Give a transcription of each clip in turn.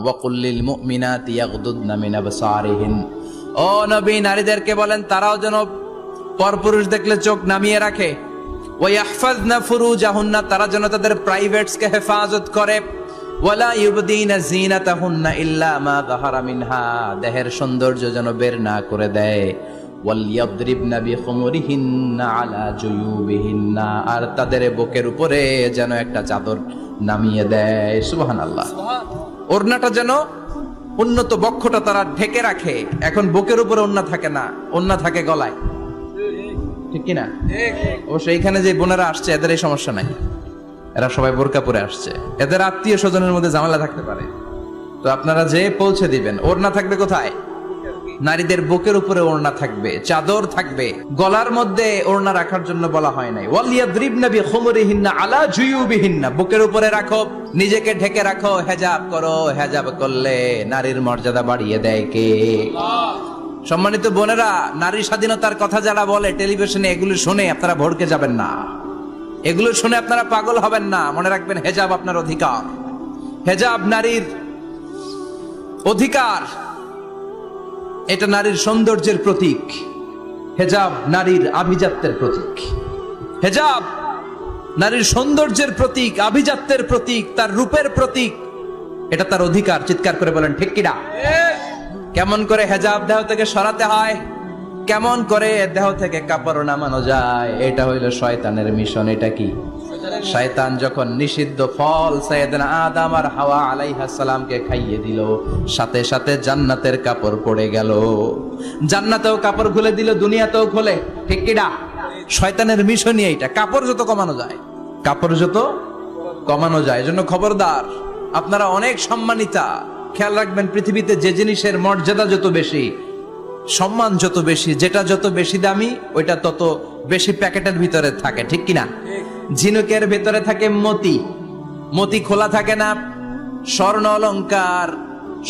ওয়াকুল লিল মুমিনাতি ইয়াগদুদনা মিন আবসারিহিন, ও নবী নারীদেরকে বলেন তারাও যেন পরপুরুষ দেখলে চোখ নামিয়ে রাখে। ওয়া ইয়াহফাজনা ফুরুজাহুন্না, তারা যেন তাদের প্রাইভেটসকে হেফাজত করে। ওয়ালা ইউবদিনা যিনাতাহুন্না ইল্লা মা যাহারা মিনহা, দেহের সৌন্দর্য যেন বের না করে দেয়। ওয়াল ইয়াদরিবনা বিখুমুরিহিন্না আলা জুয়ুবিহিন্না, আর তাদের বুকের উপরে যেন একটা চাদর নামিয়ে দেয়। সুবহানাল্লাহ। ওড়নাটা যেন উন্নত বক্ষটা তারা ঢেকে রাখে। এখন বুকের উপরে ওড়না থাকে না, ওড়না থাকে গলায়, ঠিক কি না? অবশ্য এইখানে যে বোনেরা আসছে এদের এই সমস্যা নাই, এরা সবাই বোরকা পরে আসছে, এদের আত্মীয় স্বজনের মধ্যে ঝামেলা থাকতে পারে। তো আপনারা যে পৌঁছে দিবেন, ওড়না থাকবে কোথায়? নারীদের বুকের উপরে ওড়না থাকবে, চাদর থাকবে, গলার মধ্যে ওড়না রাখার জন্য বলা হয় নাই। ওয়ালিয়াদরিবনা বিখুমুরিহিন্না আলা জুয়ুবিহিন্না, বুকের উপরে রাখো, নিজেকে ঢেকে রাখো, হেজাব করো। হেজাব করলে নারীর মর্যাদা বাড়িয়ে দেয় কে? সম্মানিত বোনেরা, নারী স্বাধীনতার কথা যারা বলে টেলিভিশনে, এগুলো শুনে আপনারা ভড়কে যাবেন না, এগুলো শুনে আপনারা পাগল হবেন না। মনে রাখবেন, হেজাব আপনার অধিকার, হেজাব নারীর অধিকার, এটা নারীর সৌন্দর্যের প্রতীক। হেজাব নারীর আভিজাত্যের প্রতীক। হেজাব নারীর সৌন্দর্যের প্রতীক, আভিজাত্যের প্রতীক, তার রূপের প্রতীক। এটা তার অধিকার। চিৎকার করে বলেন ঠিক কিনা? কেমন করে হেজাব দেহ থেকে সরাতে হয়, কেমন করে দেহ থেকে কাপড় নামানো যায়, এটা হইল শয়তানের মিশন। এটা কি? শয়তান যখন নিষিদ্ধ ফল সাইয়েদনা আদম আর হাওয়া আলাইহিস সালামকে খাইয়ে দিল, সাথে সাথে জান্নাতের কাপড় পড়ে গেল। জান্নাতেও কাপড় খুলে দিল, দুনিয়াতেও খোলে, ঠিক কি না? শয়তানের মিশনই এইটা, কাপড় যত কমানো যায়, কাপড় যত কমানো যায়। এজন্য খবরদার, আপনারা অনেক সম্মানিতা। খেয়াল রাখবেন, পৃথিবীতে যে জিনিসের মর্যাদা যত বেশি, সম্মান যত বেশি, যেটা যত বেশি দামি, ওইটা তত বেশি প্যাকেটের ভিতরে থাকে, ঠিক কিনা? ঝিনুকের ভিতরে থাকে মতি, মতি খোলা থাকে না। স্বর্ণ অলংকার,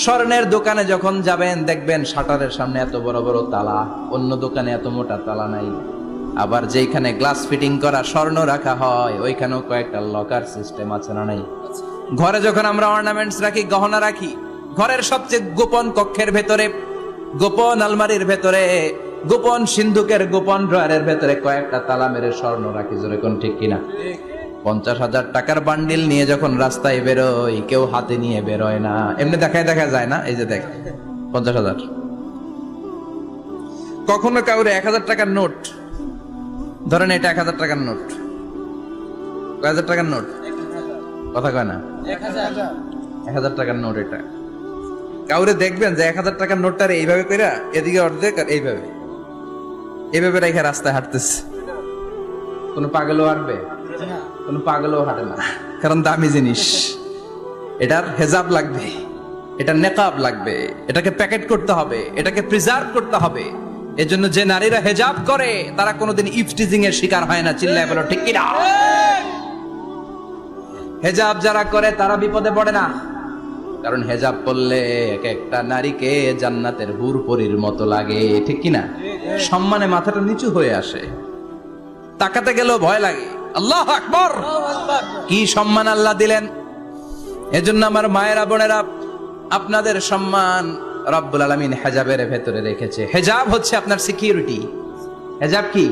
স্বর্ণের দোকানে যখন যাবেন দেখবেন শাটারের সামনে এত বড় বড় তালা, অন্য দোকানে এত মোটা তালা নাই। আবার যেখানে গ্লাস ফিটিং করা স্বর্ণ রাখা হয়, ওইখানেও কয়েকটা লকার সিস্টেম আছে না নাই? ঘরে যখন আমরা অর্নামেন্টস রাখি, গহনা রাখি, ঘরের সবচেয়ে গোপন কক্ষের ভেতরে, গোপন আলমারির ভেতরে, গোপন সিন্ধুকের গোপন ড্রয়ারের ভেতরে কয়েকটা তালা মেরে স্বর্ণ রাখি। জোরে কোন ঠিক কিনা? 50,000 টাকার বান্ডিল নিয়ে যখন রাস্তায় বেরোয়, কেউ হাতে নিয়ে বেরোয় না, এমনি দেখায় দেখা যায় না। এই যে দেখ 50,000, কখনো কাউরে 1000 টাকার নোট ধরেন, এটা 1000 টাকার নোট, 1000 টাকার নোট, কথা কয় না, 1000 টাকার নোট। এটা কাউরে দেখবেন যে 1000 টাকার নোটটা এইভাবে কইরা এদিকে অর্ধেক আর এইভাবে এইভাবে রেখে রাস্তায় হাঁটতেছে, কোন পাগলও হাঁটবে? কোন পাগলও হাঁটে না, কারণ দামি জিনিস। এটার হেজাব লাগবে, এটা নেকাব লাগবে, এটাকে প্যাকেট করতে হবে, এটাকে প্রিজার্ভ করতে হবে। এজন্য যে নারীরা হেজাব করে তারা কোনোদিন ইফটিজিং এর শিকার হয় না। চিল্লায় বলো ঠিক কিনা? হেজাব যারা করে তারা বিপদে পড়ে না, কারণ হেজাব করলে এক একটা নারীকে জান্নাতের হুর পরীর মতো লাগে, ঠিক কিনা? সম্মানে মাথাটা নিচু হয়ে আসে, তাকাতে গেলেও ভয় লাগে। আল্লাহু আকবার, কি সম্মান আল্লাহ দিলেন! এজন্য আমার মায়েরা বোনেরা, আপনাদের সম্মান রব্বুল আলামিন হেজাবের ভেতরে রেখেছে। হেজাব হচ্ছে আপনার সিকিউরিটি। হেজাব কি?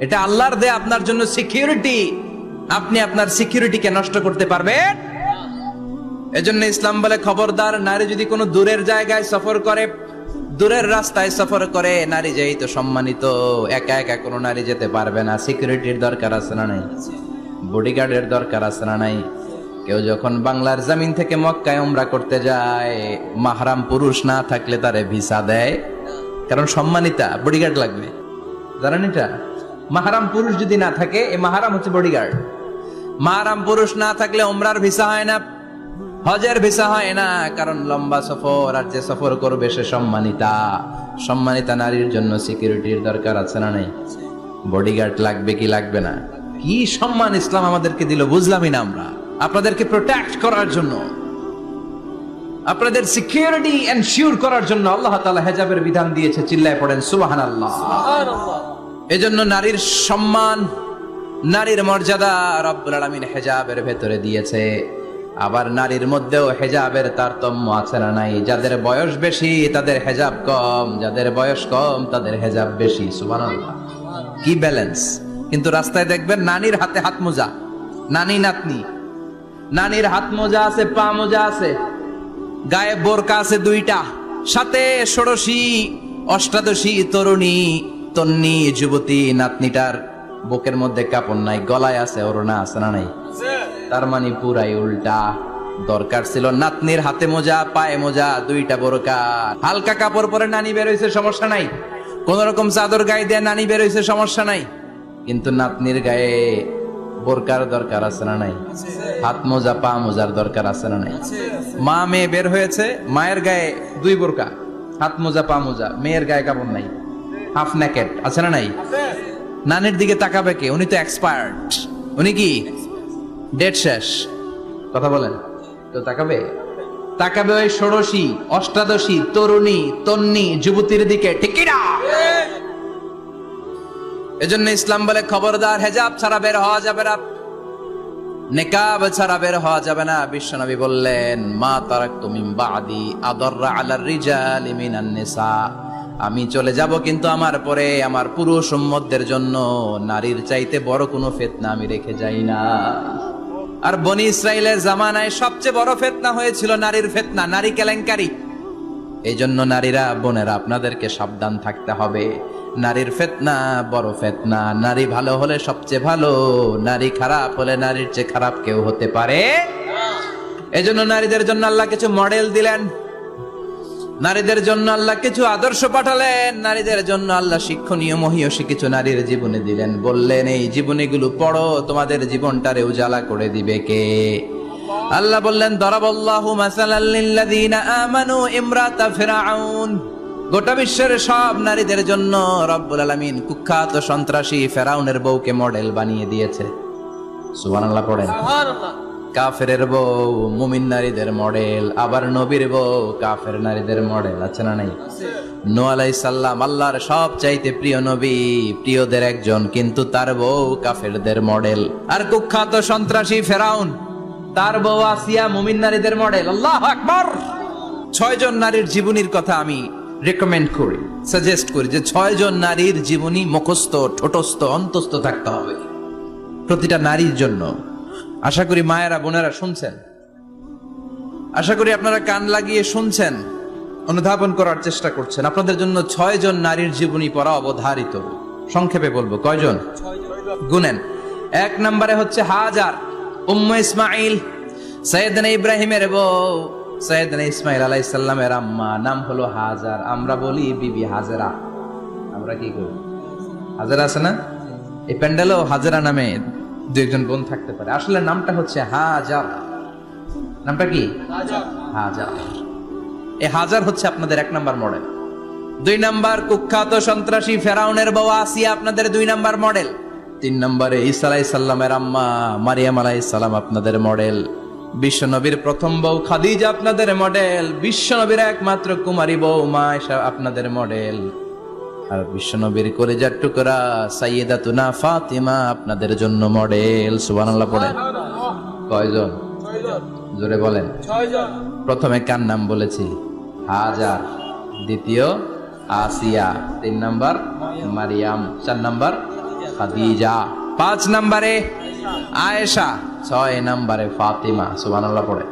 এটা আল্লাহর দেয়া আপনার জন্য সিকিউরিটি। আপনি আপনার সিকিউরিটিকে নষ্ট করতে পারবেন? এজন্য ইসলাম বলে, খবরদার, নারী যদি কোনো দূরের জায়গায় সফর করে, দূরের রাস্তায় সফর করে, নারী যেই তো সম্মানিত, একা একা কোনো নারী যেতে পারবে না। সিকিউরিটির দরকার আছে না নাই? বডিগার্ডের দরকার আছে না নাই? কেউ যখন বাংলার জমিন থেকে মক্কায় উমরা করতে যায়, মাহরাম পুরুষ না থাকলে তারে ভিসা দেয়, কারণ সম্মানিতা, বডিগার্ড লাগবে। জানেন এটা? মাহরাম পুরুষ যদি না থাকে, এই মাহরাম হচ্ছে বডিগার্ড। মাহরাম পুরুষ না থাকলে উমরার ভিসা হয় না, হজের ভিসা হয় না, কারণ লম্বা সফর, আর যে সফর করবে সে সম্মানিতা। সম্মানিতা নারীর জন্য সিকিউরিটির দরকার আছে না নাই? বডিগার্ড লাগবে কি লাগবে না? কি সম্মান ইসলাম আমাদেরকে দিল বুঝলামই না আমরা। আপনাদেরকে প্রোটেক্ট করার জন্য, আপনাদের সিকিউরিটি এনশিওর করার জন্য আল্লাহ তাআলা হেজাবের বিধান দিয়েছে। চিল্লায় পড়েন সুবহানাল্লাহ। এজন্য নারীর সম্মান, নারীর মর্যাদা রব্বুল আলামিন হেজাবের ভেতরে দিয়েছে। আবার নারীর মধ্যেও হেজাবের তারতম্য আছে না নাই? যাদের বয়স বেশি তাদের হেজাব কম, যাদের বয়স কম তাদের হেজাব বেশি। সুবহানাল্লাহ, কি ব্যালেন্স! কিন্তু রাস্তায় দেখবেন নানির হাতে হাত মোজা, নানি নাতনি, নানির হাত মোজা আছে, পা মোজা আছে, গায়ে বোরকা আছে দুইটা, সাথে ষোড়শী অষ্টাদশী তরুণী তন্নি যুবতী নাতনিটার বুকের মধ্যে কাপড় নাই, গলায় আছে ওড়না, আছে না নাই? তার মানে পুরাই উল্টা। দরকার ছিল নাতনির হাতে মোজা, পায়ে মোজা, দুইটা বোরকা। হালকা কাপড় পরে নানি বের হইছে, সমস্যা নাই। কোন রকম চাদর গায়ে দিয়ে নানি বের হইছে, সমস্যা নাই। কিন্তু নাতনির গায়ে বোরকার দরকার আছে না নাই? হাত মোজা, পা মোজার দরকার আছে না নাই? মা মেয়ে বের হয়েছে, মায়ের গায়ে দুই বোরকা, হাত মোজা, পা মোজা, মেয়ের গায়ে কাপড় নাই, হাফ নেকেট, আছে না নাই? নানির দিকে তাকাবে কে? উনি তো এক্সপার্ট, উনি কি ডেট শেষ, কথা বলেন তো। তাকাবে তাকাবে ওই ষোড়শী অষ্টাদশী তরুণী তন্নি যুবতীর দিকে, ঠিক কি না? এজন্য ইসলাম বলে খবরদার, হেজাব ছাড়া বের হওয়া যাবে না, নিকাব ছাড়া বের হওয়া যাবে না। বিশ্বনবী বললেন, মা তারাকতু মিন বাদি আদাররা আলার রিজালি মিনান নিসা, আমি চলে যাব কিন্তু আমার পরে আমার পুরুষ উম্মতদের জন্য নারীর চাইতে বড় কোনো ফিতনা আমি রেখে যাই না। আর বনি ইসরাইলের জামানায় সবচেয়ে বড় ফিতনা হয়েছিল নারীর ফিতনা, নারী কেলেঙ্কারি। এই জন্য নারীরা, বোনেরা, আপনাদেরকে সাবধান থাকতে হবে। নারীর ফিতনা বড় ফিতনা। নারী ভালো হলে সবচেয়ে ভালো, নারী খারাপ হলে নারীর চেয়ে খারাপ কেউ হতে পারে। এই জন্য নারীদের জন্য আল্লাহ কিছু মডেল দিলেন, নারীদের জন্য আল্লাহ কিছু আদর্শ পাঠালেন, নারীদের জন্য আল্লাহ শিক্ষণীয় মহীয়সী কিছু নারীর জীবনে দিলেন। বললেন, এই জীবনীগুলো পড়ো, তোমাদের জীবনটারে উজালা করে দিবে কে? আল্লাহ বললেন, দরাবাল্লাহু মাসালাল লিল্লাযীনা আমানু ইমরাতা ফিরআউন। গোটা বিশ্বের সব নারীদের জন্য রব্বুল আলামিন কুখ্যাত সন্ত্রাসী ফেরাউনের বউকে মডেল বানিয়ে দিয়েছে। সুবহানাল্লাহ পড়েন। সুবহানাল্লাহ। কাফেরের বউ মুমিন নারীদের মডেল, আবার নবীর বউ কাফের নারীদের মডেল, আছে না নাই? নূহ আলাইহিস সালাম আল্লাহর সব চাইতে প্রিয় নবী, প্রিয়দের একজন, কিন্তু তার বউ কাফেরদের মডেল। আর কুখ্যাত সন্ত্রাসী ফেরাউন, তার বউ আসিয়া মুমিন নারীদের মডেল। আল্লাহু আকবার। 6 জন নারীর জীবনীর কথা আমি রেকমেন্ড করি, সাজেস্ট করি যে 6 জন নারীর জীবনী মুখস্থ, ঠোঁটস্থ, অন্তস্থ থাকতে হবে প্রতিটা নারীর জন্য। আশা করি মায়েরা, বোনেরা শুনছেন, আশা করি আপনারা কান লাগিয়ে শুনছেন, অনুধাবন করার চেষ্টা করছেন। আপনাদের জন্য 6 জন নারীর জীবনী পড়া অবধারিত। সংক্ষেপে বলবো, কয়জন? গুনেন। 1 নম্বরে হচ্ছে হাজার, উম্মে ইসমাইল, সাইয়েদনা ইব্রাহিমের বউ, সাইয়েদনা ইসমাইল আলাইহিস সালামের আম্মা, নাম হলো হাজার। আমরা বলি বিবি হাজেরা। আমরা কি করি? হাজেরা আছে না? এই প্যান্ডেলেও হাজেরা নামে 2-1 বোন থাকতে পারে। আসলে নামটা হচ্ছে হাজার। নামটা কি? হাজার। এই হাজার হচ্ছে আপনাদের 1 নাম্বার মডেল। 2 নাম্বার কুখ্যাত সন্ত্রাসী ফেরাউনের বউ আসিয়া আপনাদের 2 নাম্বার মডেল। 3 নম্বরে ঈসা আলাইহিস সালামের আম্মা মারিয়াম আলাইহিস সালাম আপনাদের মডেল। বিশ্বনবীর প্রথম বউ খাদিজা আপনাদের মডেল। বিশ্বনবীর একমাত্র কুমারী বউ মা আয়েশা আপনাদের মডেল। আর বিশ্বনবীর কলিজার টুকরা সাইয়্যিদাতুনা ফাতিমা আপনাদের জন্য মডেল। সুবহানাল্লাহ পড়েন। কয়জন? 6 জন। জোরে বলেন। 6 জন। প্রথমে কার নাম বলেছি? হাজার। দ্বিতীয় আসিয়া। 3 নাম্বার মারিয়াম। 4 নাম্বার খাদিজা। 5 নম্বরে আয়েশা। 6 নম্বরে ফাতিমা। সুবহানাল্লাহ পড়ে।